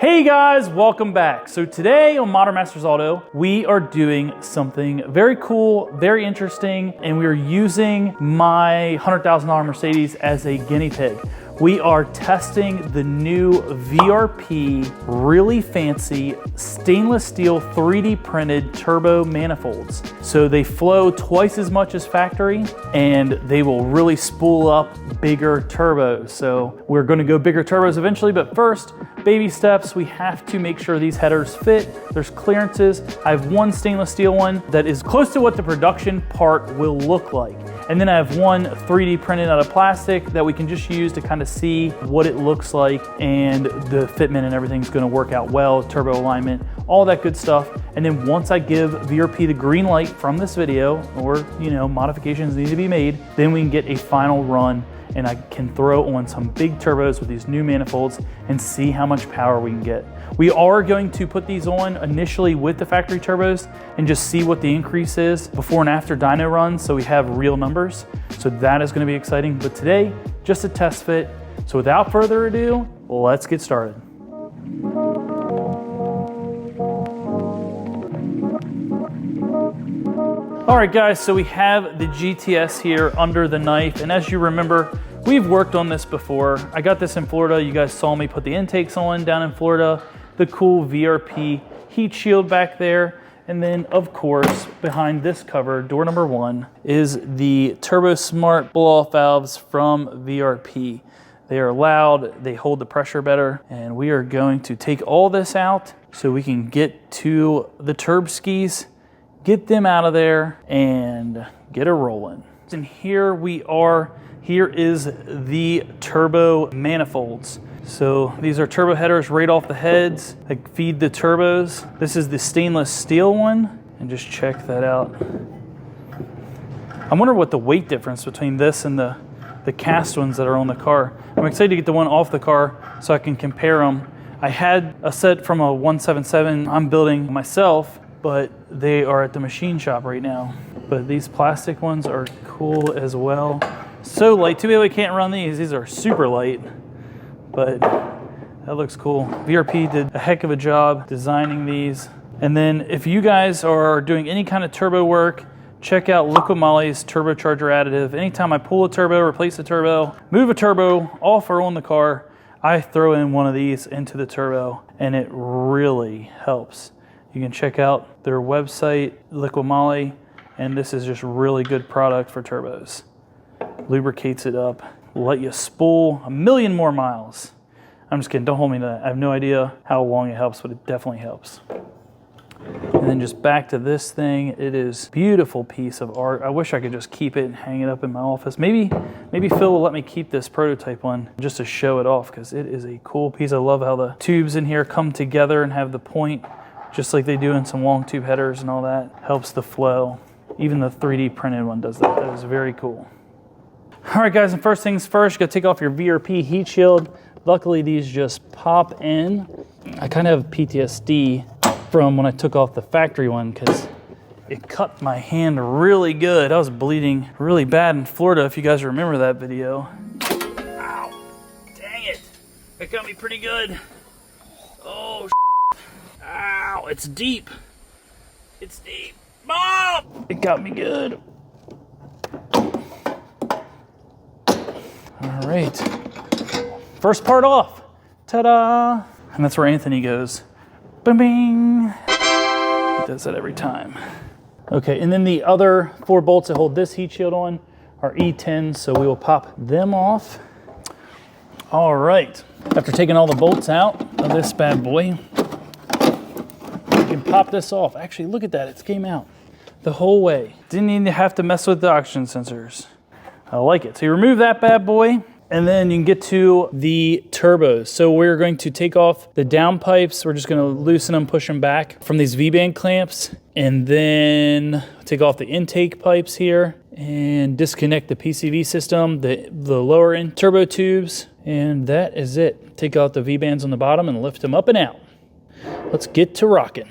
Hey guys, welcome back. So today on Modern Masters Auto, we are doing something very cool, very interesting, and we are using my $100,000 Mercedes as a guinea pig. We are testing the new VRP, really fancy stainless steel 3D printed turbo manifolds. So they flow twice as much as factory and they will really spool up bigger turbos. So we're gonna go bigger turbos eventually, but first, baby steps, we have to make sure these headers fit. There's clearances. I have one stainless steel one that is close to what the production part will look like. And then I have one 3D printed out of plastic that we can just use to kind of see what it looks like, and the fitment and everything's gonna work out well, turbo alignment, all that good stuff. And then once I give VRP the green light from this video, or modifications need to be made, then we can get a final run and I can throw on some big turbos with these new manifolds and see how much power we can get. We are going to put these on initially with the factory turbos and just see what the increase is before and after dyno runs, so we have real numbers. So that is gonna be exciting, but today, just a test fit. So without further ado, let's get started. All right guys, so we have the GTS here under the knife, and as you remember, we've worked on this before. I got this in Florida. You guys saw me put the intakes on down in Florida, the cool VRP heat shield back there, and then of course, behind this cover, door number 1, is the Turbo Smart blow-off valves from VRP. They are loud, they hold the pressure better, and we are going to take all this out so we can get to the turb skis, get them out of there, and get it rolling. And here we are. Here is the turbo manifolds. So these are turbo headers right off the heads that feed the turbos. This is the stainless steel one, and just check that out. I wonder what the weight difference between this and the cast ones that are on the car. I'm excited to get the one off the car so I can compare them. I had a set from a 177 I'm building myself, but they are at the machine shop right now. But these plastic ones are cool as well. So light, too bad we can't run these. These are super light, but that looks cool. VRP did a heck of a job designing these. And then if you guys are doing any kind of turbo work, check out Liquid Moly's turbocharger additive. Anytime I pull a turbo, replace a turbo, move a turbo off or on the car, I throw in one of these into the turbo, and it really helps. You can check out their website, Liquid Moly, and this is just really good product for turbos. Lubricates it up, let you spool a million more miles. I'm just kidding, don't hold me to that. I have no idea how long it helps, but it definitely helps. And then just back to this thing, it is a beautiful piece of art. I wish I could just keep it and hang it up in my office. Maybe Phil will let me keep this prototype one just to show it off, because it is a cool piece. I love how the tubes in here come together and have the point, just like they do in some long tube headers and all that. Helps the flow. Even the 3D printed one does that. That is very cool. All right guys, and first things first, you gotta take off your VRP heat shield. Luckily these just pop in. I kind of have PTSD from when I took off the factory one, because it cut my hand really good. I was bleeding really bad in Florida, if you guys remember that video. Ow, dang it. That got me pretty good. Oh, ow, it's deep. It's deep. Mom! It got me good. All right. First part off. Ta-da! And that's where Anthony goes. Bing, bing. He does that every time. Okay, and then the other 4 bolts that hold this heat shield on are E10s, so we will pop them off. All right. After taking all the bolts out of this bad boy, we can pop this off. Actually, look at that, it came out the whole way. Didn't even have to mess with the oxygen sensors. I like it. So you remove that bad boy, and then you can get to the turbos. So we're going to take off the down pipes. We're just gonna loosen them, push them back from these V-band clamps, and then take off the intake pipes here and disconnect the PCV system, the lower end turbo tubes, and that is it. Take out the V-bands on the bottom and lift them up and out. Let's get to rocking.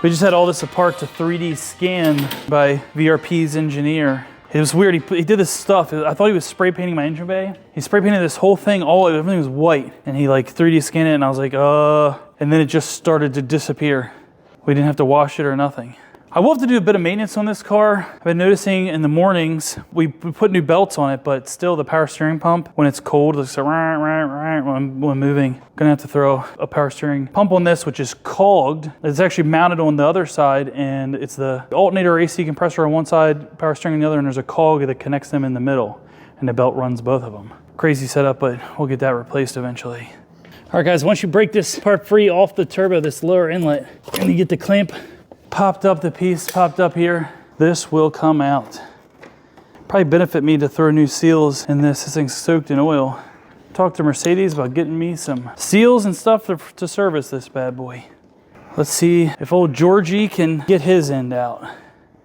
We just had all this apart to 3D scan by VRP's engineer. It was weird, he did this stuff. I thought he was spray painting my engine bay. He spray painted this whole thing, everything was white. And he like 3D scanned it and I was like, and then it just started to disappear. We didn't have to wash it or nothing. I will have to do a bit of maintenance on this car. I've been noticing in the mornings, we put new belts on it, but still the power steering pump, when it's cold, it's like when moving. Gonna have to throw a power steering pump on this, which is cogged. It's actually mounted on the other side, and it's the alternator AC compressor on one side, power steering on the other, and there's a cog that connects them in the middle, and the belt runs both of them. Crazy setup, but we'll get that replaced eventually. All right guys, once you break this part free off the turbo, this lower inlet, and you get the clamp popped up, the piece popped up here, this will come out. Probably benefit me to throw new seals in this. This thing's soaked in oil. Talk to Mercedes about getting me some seals and stuff to service this bad boy. Let's see if old Georgie can get his end out.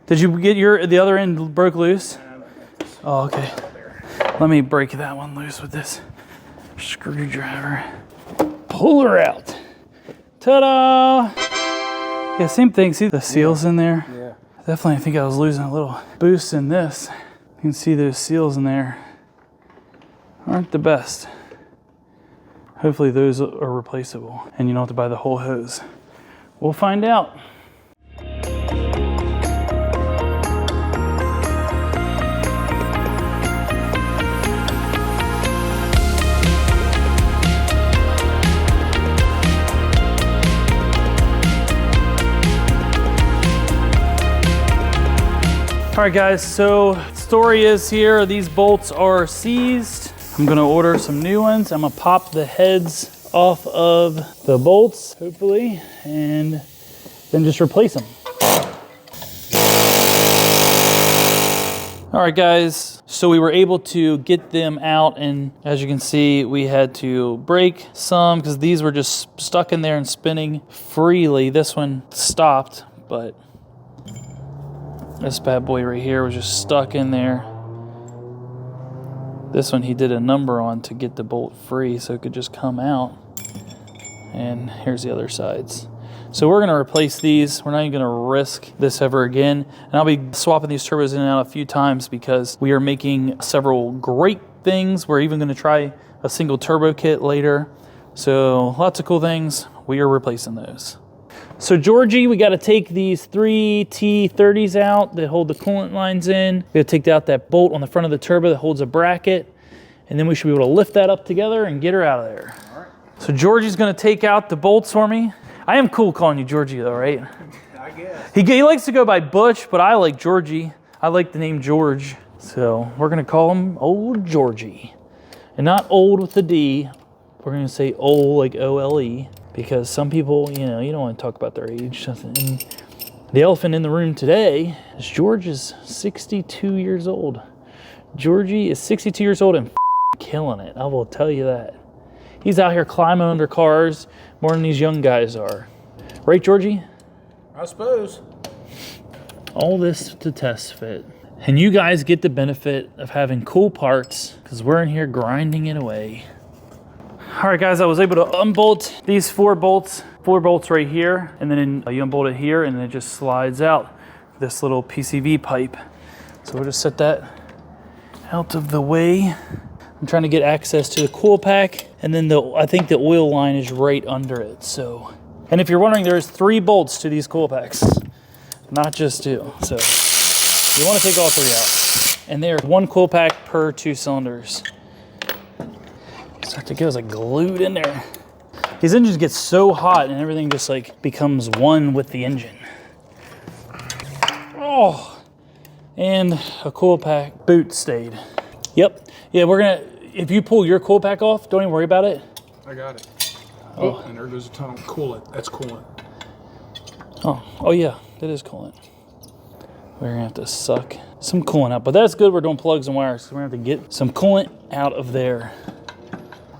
Did you get the other end broke loose? Oh, okay. Let me break that one loose with this screwdriver. Pull her out. Ta-da! Yeah, same thing. See the seals in there? Yeah. Definitely, I think I was losing a little boost in this. You can see those seals in there aren't the best. Hopefully those are replaceable and you don't have to buy the whole hose. We'll find out. All right guys, so story is here, these bolts are seized. I'm gonna order some new ones. I'm gonna pop the heads off of the bolts, hopefully, and then just replace them. All right guys, so we were able to get them out, and as you can see, we had to break some because these were just stuck in there and spinning freely. This one stopped, but this bad boy right here was just stuck in there. This one he did a number on to get the bolt free so it could just come out. And here's the other sides. So we're gonna replace these. We're not even gonna risk this ever again. And I'll be swapping these turbos in and out a few times because we are making several great things. We're even gonna try a single turbo kit later. So lots of cool things. We are replacing those. So Georgie, we got to take these 3 T30s out that hold the coolant lines in. We got to take out that bolt on the front of the turbo that holds a bracket, and then we should be able to lift that up together and get her out of there. All right. So Georgie's going to take out the bolts for me. I am cool calling you Georgie though, right? I guess. He likes to go by Butch, but I like Georgie. I like the name George. So we're going to call him Old Georgie. And not old with the D. We're going to say old like O-L-E. Because some people, you know, you don't want to talk about their age. And the elephant in the room today is George is 62 years old. Georgie is 62 years old and killing it. I will tell you that. He's out here climbing under cars more than these young guys are. Right, Georgie? I suppose. All this to test fit. And you guys get the benefit of having cool parts because we're in here grinding it away. All right guys, I was able to unbolt these four bolts right here, and then you unbolt it here and then it just slides out this little PCV pipe. So we'll just set that out of the way. I'm trying to get access to the cool pack, and then I think the oil line is right under it. So, and if you're wondering, there's 3 bolts to these cool packs, not just 2. So you want to take all 3 out, and there's 1 cool pack per 2 cylinders. Start to go like glued in there. These engines get so hot and everything just like becomes one with the engine. Oh, and a cool pack boot stayed. Yep. Yeah, we're gonna, if you pull your cool pack off, don't even worry about it. I got it. Oh, and there goes a tunnel. Coolant. That's coolant. Oh yeah, that is coolant. We're gonna have to suck some coolant out, but that's good. We're doing plugs and wires, so we're gonna have to get some coolant out of there.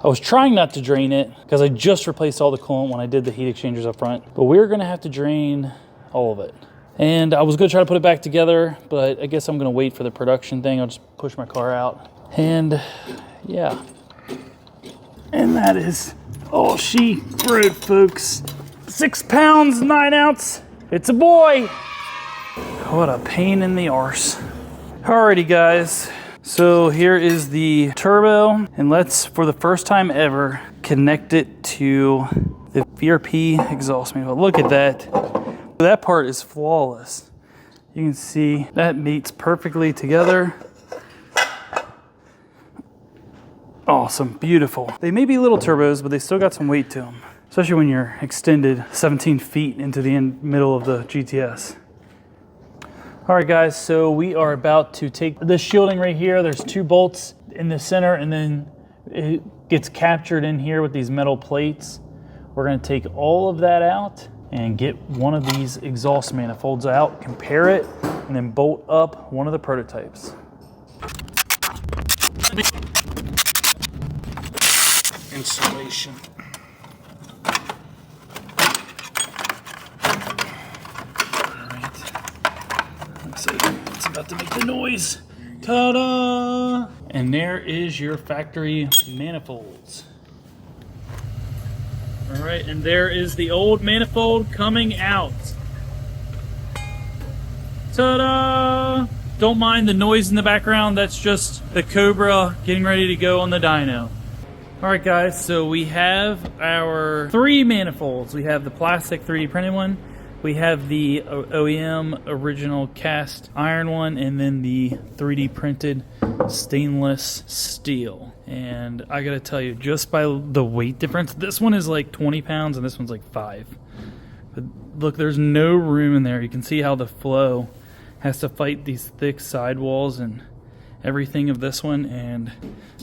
I was trying not to drain it because I just replaced all the coolant when I did the heat exchangers up front, but we're gonna have to drain all of it. And I was gonna try to put it back together, but I guess I'm gonna wait for the production thing. I'll just push my car out. And yeah. And that is all she wrote, folks. 6 pounds, 9 ounce It's a boy. What a pain in the arse. Alrighty guys, so here is the turbo, and let's, for the first time ever, connect it to the VRP exhaust manifold. Look at that. That part is flawless. You can see that mates perfectly together. Awesome, beautiful. They may be little turbos, but they still got some weight to them, especially when you're extended 17 feet into the middle of the GTS. All right guys, so we are about to take this shielding right here. There's 2 bolts in the center, and then it gets captured in here with these metal plates. We're gonna take all of that out and get one of these exhaust manifolds out, compare it, and then bolt up one of the prototypes. Installation. It's about to make the noise. Ta-da! And there is your factory manifolds. All right, and there is the old manifold coming out. Ta-da! Don't mind the noise in the background. That's just the Cobra getting ready to go on the dyno. All right, guys, so we have our 3 manifolds. We have the plastic 3D printed one. We have the OEM original cast iron one, and then the 3D printed stainless steel. And I gotta tell you, just by the weight difference, this one is like 20 pounds and this one's like 5. But look, there's no room in there. You can see how the flow has to fight these thick sidewalls and everything of this one, and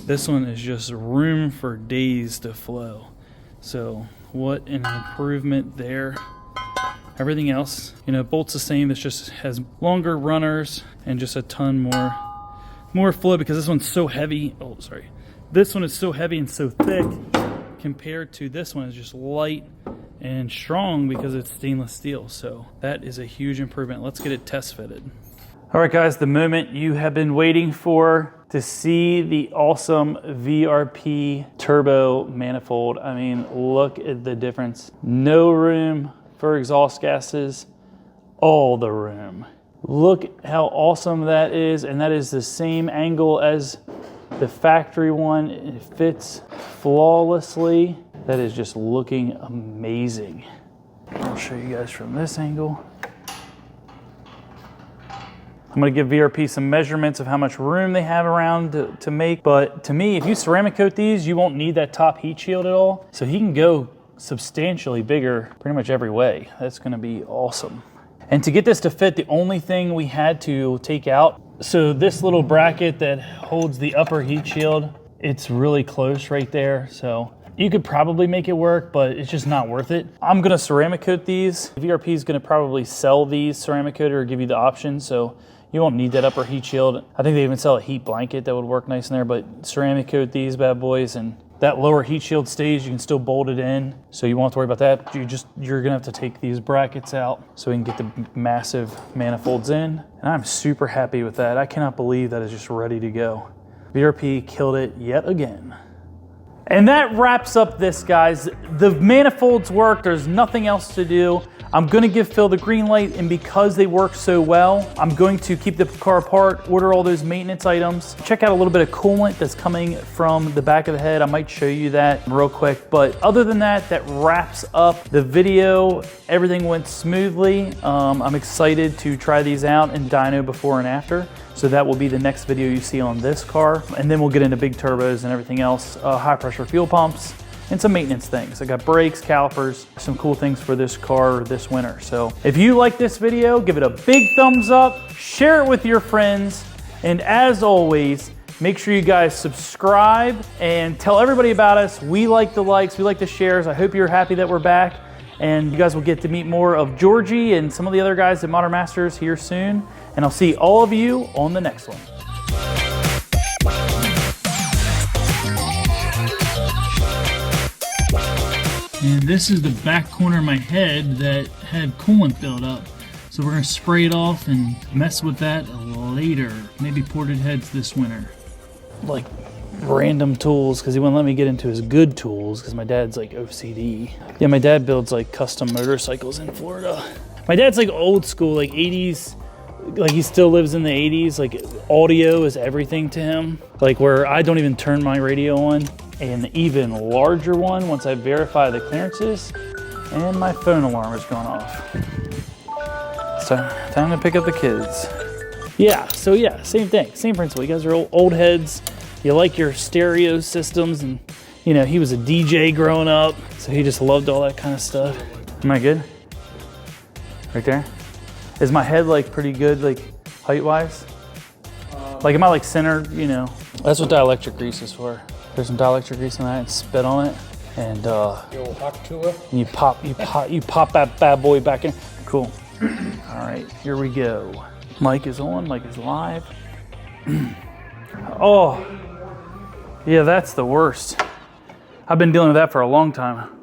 this one is just room for days to flow. So what an improvement there. Everything else, you know, bolts the same. This just has longer runners and just a ton more flow, because this one's so heavy. Oh, sorry. This one is so heavy and so thick compared to this one is just light and strong because it's stainless steel. So that is a huge improvement. Let's get it test fitted. All right, guys, the moment you have been waiting for, to see the awesome VRP turbo manifold. I mean, look at the difference. No room for exhaust gases, all the room. Look how awesome that is, and that is the same angle as the factory one. It fits flawlessly. That is just looking amazing. I'll show you guys from this angle. I'm gonna give VRP some measurements of how much room they have around to make, but to me, if you ceramic coat these, you won't need that top heat shield at all. So he can go substantially bigger pretty much every way. That's gonna be awesome. And to get this to fit, the only thing we had to take out, so this little bracket that holds the upper heat shield, it's really close right there. So you could probably make it work, but it's just not worth it. I'm gonna ceramic coat these. VRP is gonna probably sell these ceramic coated or give you the option, so you won't need that upper heat shield. I think they even sell a heat blanket that would work nice in there, but ceramic coat these bad boys, and that lower heat shield stays. You can still bolt it in, so you won't have to worry about that. You're gonna have to take these brackets out so we can get the massive manifolds in. And I'm super happy with that. I cannot believe that is just ready to go. VRP killed it yet again. And that wraps up this, guys. The manifolds work, there's nothing else to do. I'm gonna give Phil the green light, and because they work so well, I'm going to keep the car apart, order all those maintenance items, check out a little bit of coolant that's coming from the back of the head. I might show you that real quick, but other than that, that wraps up the video. Everything went smoothly. I'm excited to try these out in dyno before and after. So that will be the next video you see on this car. And then we'll get into big turbos and everything else, high pressure fuel pumps, and some maintenance things. I got brakes, calipers, some cool things for this car this winter. So if you like this video, give it a big thumbs up, share it with your friends, and as always, make sure you guys subscribe and tell everybody about us. We like the likes, we like the shares. I hope you're happy that we're back, and you guys will get to meet more of Georgie and some of the other guys at Modern Masters here soon. And I'll see all of you on the next one. And this is the back corner of my head that had coolant build up. So we're gonna spray it off and mess with that later. Maybe ported heads this winter. Like random tools, because he wouldn't let me get into his good tools because my dad's like OCD. Yeah, my dad builds like custom motorcycles in Florida. My dad's like old school, like 80s, like he still lives in the 80s. Like audio is everything to him. Like where I don't even turn my radio on. An even larger one once I verify the clearances, and my phone alarm is going off. So time to pick up the kids. Yeah, so yeah, same thing, same principle. You guys are old heads. You like your stereo systems, and you know, he was a DJ growing up, so he just loved all that kind of stuff. Am I good? Right there? Is my head like pretty good, like height-wise? Like am I like centered, you know? That's what dielectric grease is for. There's some dielectric grease in that and spit on it. And you pop that bad boy back in. Cool. All right, here we go. Mic is on, mic is live. Oh, yeah, that's the worst. I've been dealing with that for a long time.